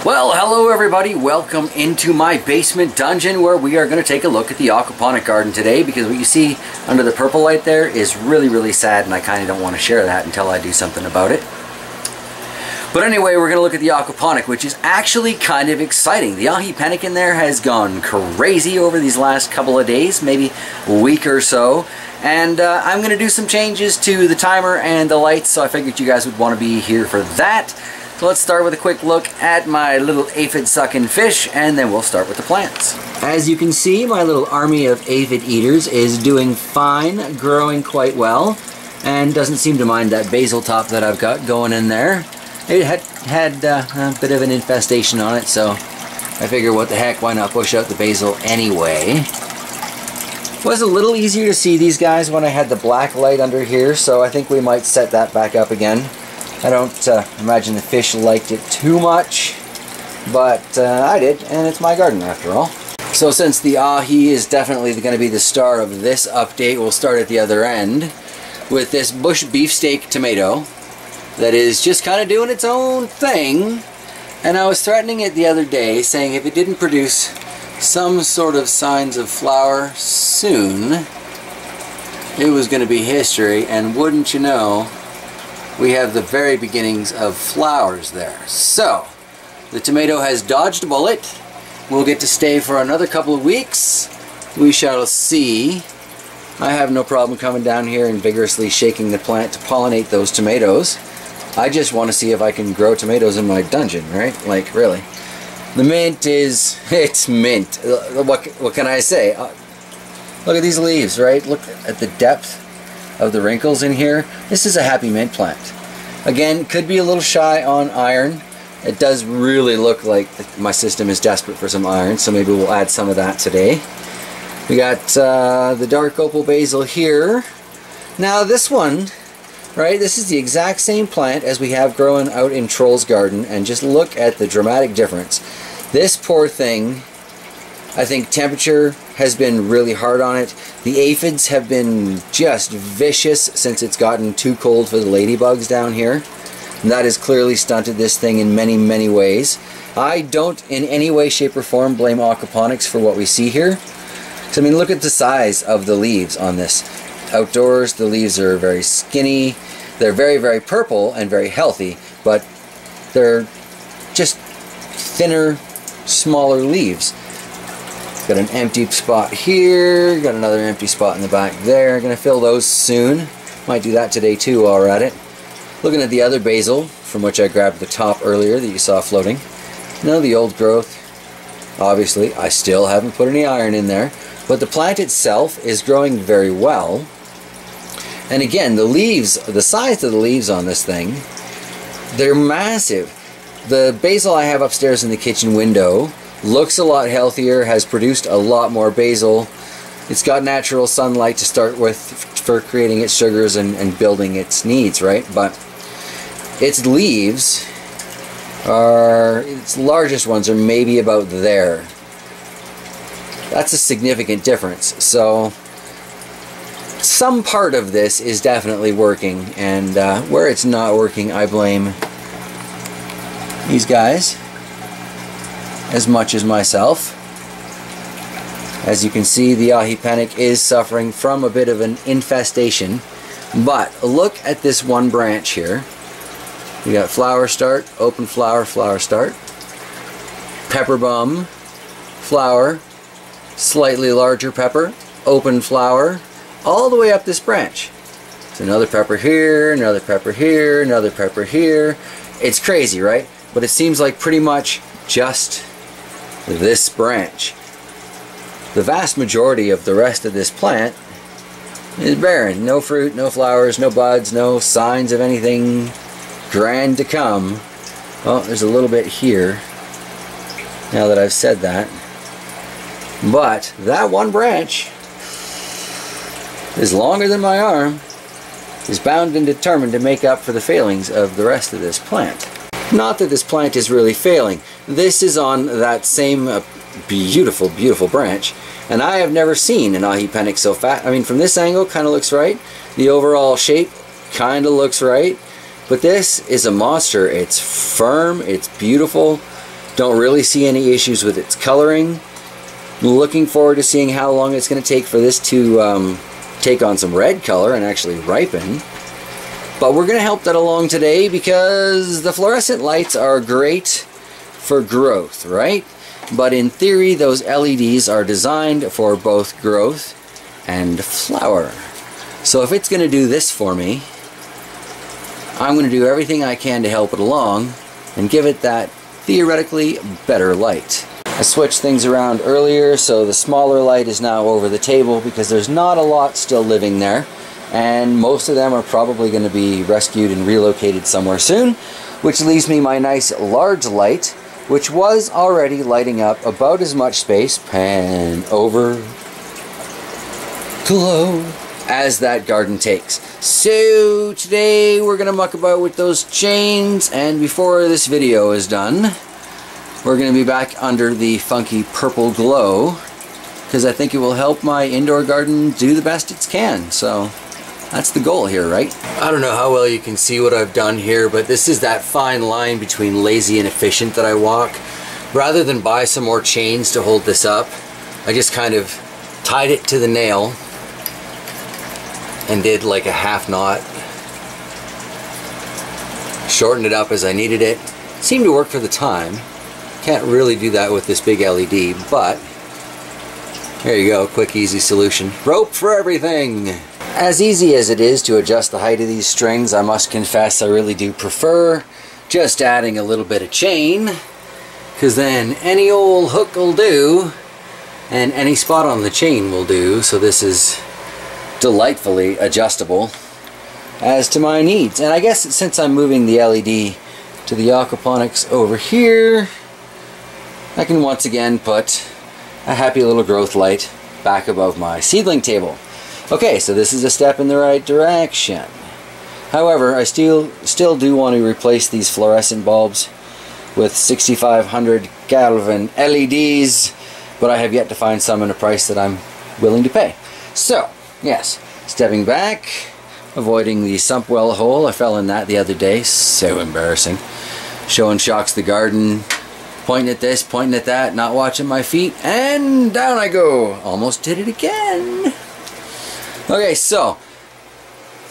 Well, hello everybody. Welcome into my basement dungeon where we are going to take a look at the aquaponic garden today, because what you see under the purple light there is really sad, and I kind of don't want to share that until I do something about it. But anyway, we're going to look at the aquaponic, which is actually kind of exciting. The Aji Penec in there has gone crazy over these last couple of days, maybe a week or so. And I'm going to do some changes to the timer and the lights, so I figured you guys would want to be here for that. So let's start with a quick look at my little aphid sucking fish, and then we'll start with the plants. As you can see, my little army of aphid eaters is doing fine, growing quite well, and doesn't seem to mind that basil top that I've got going in there. It had a bit of an infestation on it, so I figure what the heck, why not push out the basil anyway. It was a little easier to see these guys when I had the black light under here, so I think we might set that back up again. I don't imagine the fish liked it too much, but I did, and it's my garden after all. So since the ahi is definitely going to be the star of this update, we'll start at the other end with this bush beefsteak tomato that is just kind of doing its own thing. And I was threatening it the other day, saying if it didn't produce some sort of signs of flower soon, it was going to be history, and wouldn't you know, we have the very beginnings of flowers there. So, the tomato has dodged a bullet. We'll get to stay for another couple of weeks. We shall see. I have no problem coming down here and vigorously shaking the plant to pollinate those tomatoes. I just want to see if I can grow tomatoes in my dungeon, right? Like, really. The mint is, it's mint. What can I say? Look at these leaves, right? Look at the depth of the wrinkles in here. This is a happy mint plant. Again, could be a little shy on iron. It does really look like my system is desperate for some iron, so maybe we'll add some of that today. We got the dark opal basil here. Now this one, right, this is the exact same plant as we have growing out in Troll's garden, and just look at the dramatic difference. This poor thing, I think temperature has been really hard on it. The aphids have been just vicious since it's gotten too cold for the ladybugs down here. And that has clearly stunted this thing in many ways. I don't in any way, shape, or form blame aquaponics for what we see here. So, I mean, look at the size of the leaves on this. Outdoors, the leaves are very skinny. They're very purple and very healthy, but they're just thinner, smaller leaves. Got an empty spot here, got another empty spot in the back there. Gonna fill those soon. Might do that today too while we're at it. Looking at the other basil, from which I grabbed the top earlier that you saw floating. No, the old growth. Obviously, I still haven't put any iron in there, but the plant itself is growing very well. And again, the leaves, the size of the leaves on this thing, they're massive. The basil I have upstairs in the kitchen window looks a lot healthier, has produced a lot more basil. It's got natural sunlight to start with for creating its sugars and building its needs, right? But its leaves are, its largest ones are maybe about there. That's a significant difference. So some part of this is definitely working, and where it's not working, I blame these guys as much as myself. As you can see, the Aji Penec is suffering from a bit of an infestation, but look at this one branch here. We got flower start, open flower, flower start, pepper bum, flower, slightly larger pepper, open flower, all the way up this branch. There's another pepper here, another pepper here, another pepper here. It's crazy, right? But it seems like pretty much just this branch. The vast majority of the rest of this plant is barren. No fruit, no flowers, no buds, no signs of anything grand to come. Well, there's a little bit here, now that I've said that. But that one branch is longer than my arm, is bound and determined to make up for the failings of the rest of this plant. Not that this plant is really failing. This is on that same beautiful branch, and I have never seen an Aji Penec so fat. I mean, from this angle, kind of looks right. The overall shape kind of looks right. But this is a monster. It's firm, it's beautiful, Don't really see any issues with its coloring. Looking forward to seeing how long it's going to take for this to take on some red color and actually ripen. But we're going to help that along today because the fluorescent lights are great for growth, right? But in theory, those LEDs are designed for both growth and flower. So if it's going to do this for me, I'm going to do everything I can to help it along and give it that theoretically better light. I switched things around earlier, so the smaller light is now over the table because there's not a lot still living there, and most of them are probably going to be rescued and relocated somewhere soon, which leaves me my nice large light, which was already lighting up about as much space, pan over, glow, as that garden takes. So today we're going to muck about with those chains, and before this video is done, we're going to be back under the funky purple glow because I think it will help my indoor garden do the best it can. So that's the goal here, right? I don't know how well you can see what I've done here, but this is that fine line between lazy and efficient that I walk. Rather than buy some more chains to hold this up, I just kind of tied it to the nail and did like a half knot. Shortened it up as I needed it. Seemed to work for the time. Can't really do that with this big LED, but there you go, quick easy solution. Rope for everything! As easy as it is to adjust the height of these strings, I must confess I really do prefer just adding a little bit of chain, because then any old hook will do, and any spot on the chain will do, so this is delightfully adjustable as to my needs. And I guess since I'm moving the LED to the aquaponics over here, I can once again put a happy little growth light back above my seedling table. Okay, so this is a step in the right direction. However, I still do want to replace these fluorescent bulbs with 6500 Kelvin LEDs, but I have yet to find some in a price that I'm willing to pay. So, yes, stepping back, avoiding the sump well hole. I fell in that the other day, so embarrassing. Showing Shocks the garden. Pointing at this, pointing at that, not watching my feet, and down I go. Almost did it again. Okay, so,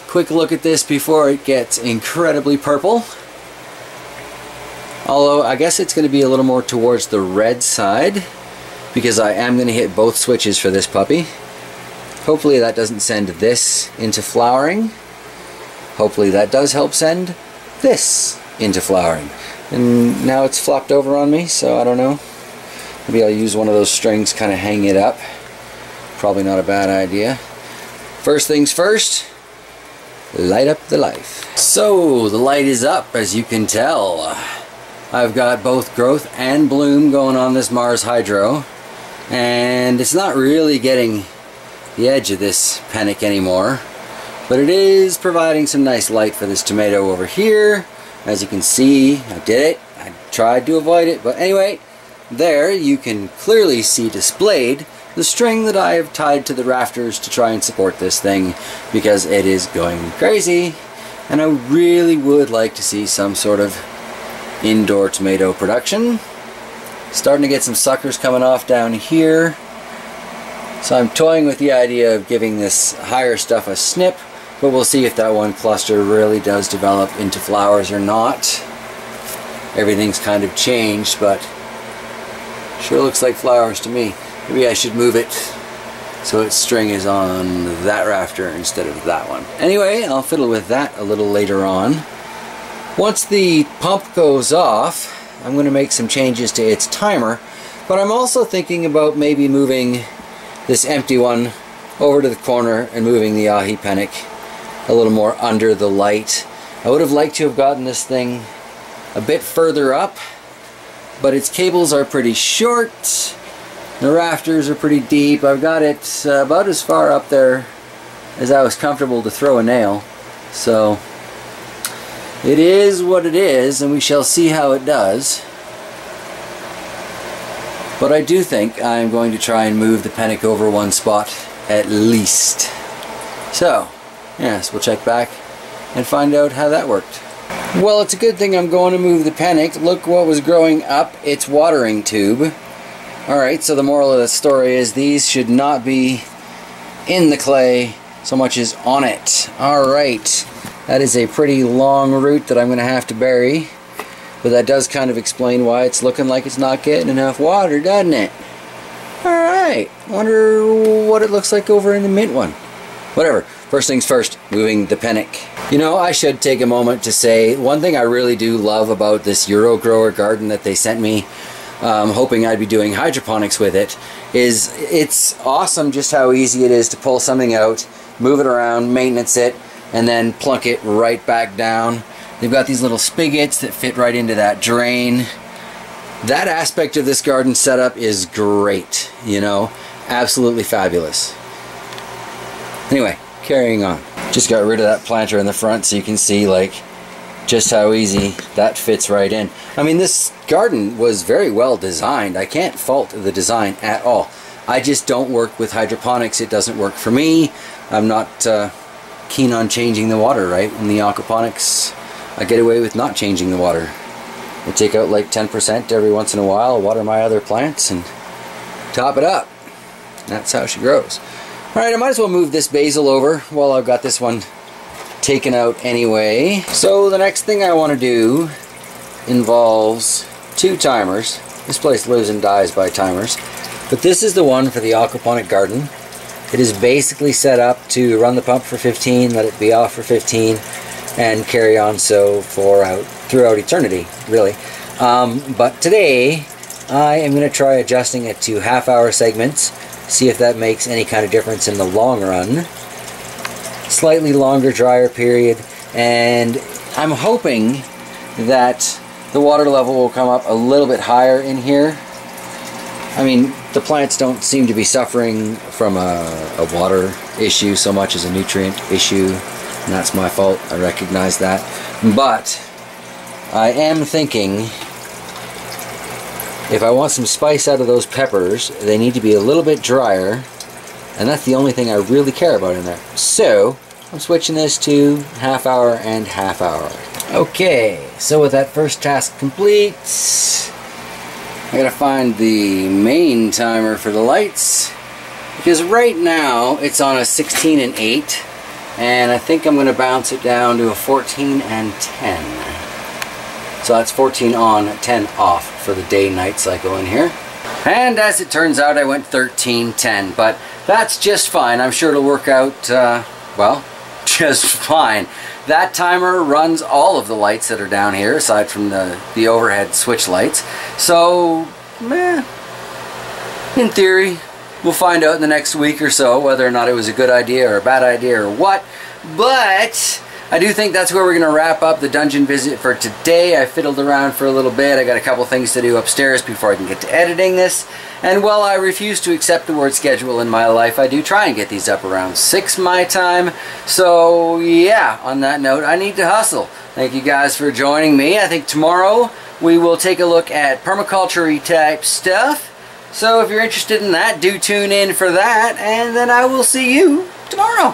quick look at this before it gets incredibly purple. Although, I guess it's going to be a little more towards the red side, because I am going to hit both switches for this puppy. Hopefully that doesn't send this into flowering. Hopefully that does help send this into flowering. And now it's flopped over on me, so I don't know. Maybe I'll use one of those strings, kind of hang it up. Probably not a bad idea. First things first, light up the life. So the light is up, as you can tell. I've got both growth and bloom going on this Mars Hydro, and it's not really getting the edge of this Penec anymore, but it is providing some nice light for this tomato over here. As you can see, I did it. I tried to avoid it, but anyway, there you can clearly see displayed the string that I have tied to the rafters to try and support this thing, because it is going crazy, and I really would like to see some sort of indoor tomato production. Starting to get some suckers coming off down here, so I'm toying with the idea of giving this higher stuff a snip. But we'll see if that one cluster really does develop into flowers or not. Everything's kind of changed, but sure looks like flowers to me. Maybe I should move it so its string is on that rafter instead of that one. Anyway, I'll fiddle with that a little later on. Once the pump goes off, I'm going to make some changes to its timer, but I'm also thinking about maybe moving this empty one over to the corner and moving the Aji Penec a little more under the light. I would have liked to have gotten this thing a bit further up, but its cables are pretty short, the rafters are pretty deep. I've got it about as far up there as I was comfortable to throw a nail, so it is what it is, and we shall see how it does. But I do think I'm going to try and move the Penec over one spot at least. So, yes, we'll check back and find out how that worked. Well, it's a good thing I'm going to move the Penec. Look what was growing up its watering tube. Alright, so the moral of the story is these should not be in the clay so much as on it. Alright, that is a pretty long root that I'm going to have to bury. But that does kind of explain why it's looking like it's not getting enough water, doesn't it? Alright, wonder what it looks like over in the mint one. Whatever, first things first, moving the Penec. You know, I should take a moment to say, one thing I really do love about this Euro Grower garden that they sent me, hoping I'd be doing hydroponics with it, is it's awesome just how easy it is to pull something out, move it around, maintenance it, and then plunk it right back down. They've got these little spigots that fit right into that drain. That aspect of this garden setup is great, you know, absolutely fabulous. Anyway, carrying on. Just got rid of that planter in the front so you can see like just how easy that fits right in. I mean, this garden was very well designed. I can't fault the design at all. I just don't work with hydroponics. It doesn't work for me. I'm not keen on changing the water, right? In the aquaponics, I get away with not changing the water. I take out like 10% every once in a while, water my other plants, and top it up. That's how she grows. Alright, I might as well move this basil over while I've got this one taken out anyway. So the next thing I want to do involves 2 timers. This place lives and dies by timers. But this is the one for the aquaponic garden. It is basically set up to run the pump for 15, let it be off for 15, and carry on so throughout eternity, really. But today I am going to try adjusting it to half-hour segments, see if that makes any kind of difference in the long run. Slightly longer drier period, and I'm hoping that the water level will come up a little bit higher in here. I mean, the plants don't seem to be suffering from a water issue so much as a nutrient issue, and that's my fault, I recognize that. But I am thinking if I want some spice out of those peppers, they need to be a little bit drier, and that's the only thing I really care about in there. So I'm switching this to half-hour and half-hour. Okay, so with that first task complete, I gotta find the main timer for the lights, because right now it's on a 16 and 8, and I think I'm gonna bounce it down to a 14 and 10. So that's 14 on, 10 off for the day-night cycle in here. And as it turns out, I went 13-10, but that's just fine. I'm sure it'll work out, well, just fine. That timer runs all of the lights that are down here, aside from the overhead switch lights. So, in theory, we'll find out in the next week or so whether or not it was a good idea or a bad idea or what. But I do think that's where we're going to wrap up the dungeon visit for today. I fiddled around for a little bit. I got a couple things to do upstairs before I can get to editing this. And while I refuse to accept the word schedule in my life, I do try and get these up around 6 my time. So yeah, on that note, I need to hustle. Thank you guys for joining me. I think tomorrow we will take a look at permaculture-y type stuff. So if you're interested in that, do tune in for that. And then I will see you tomorrow.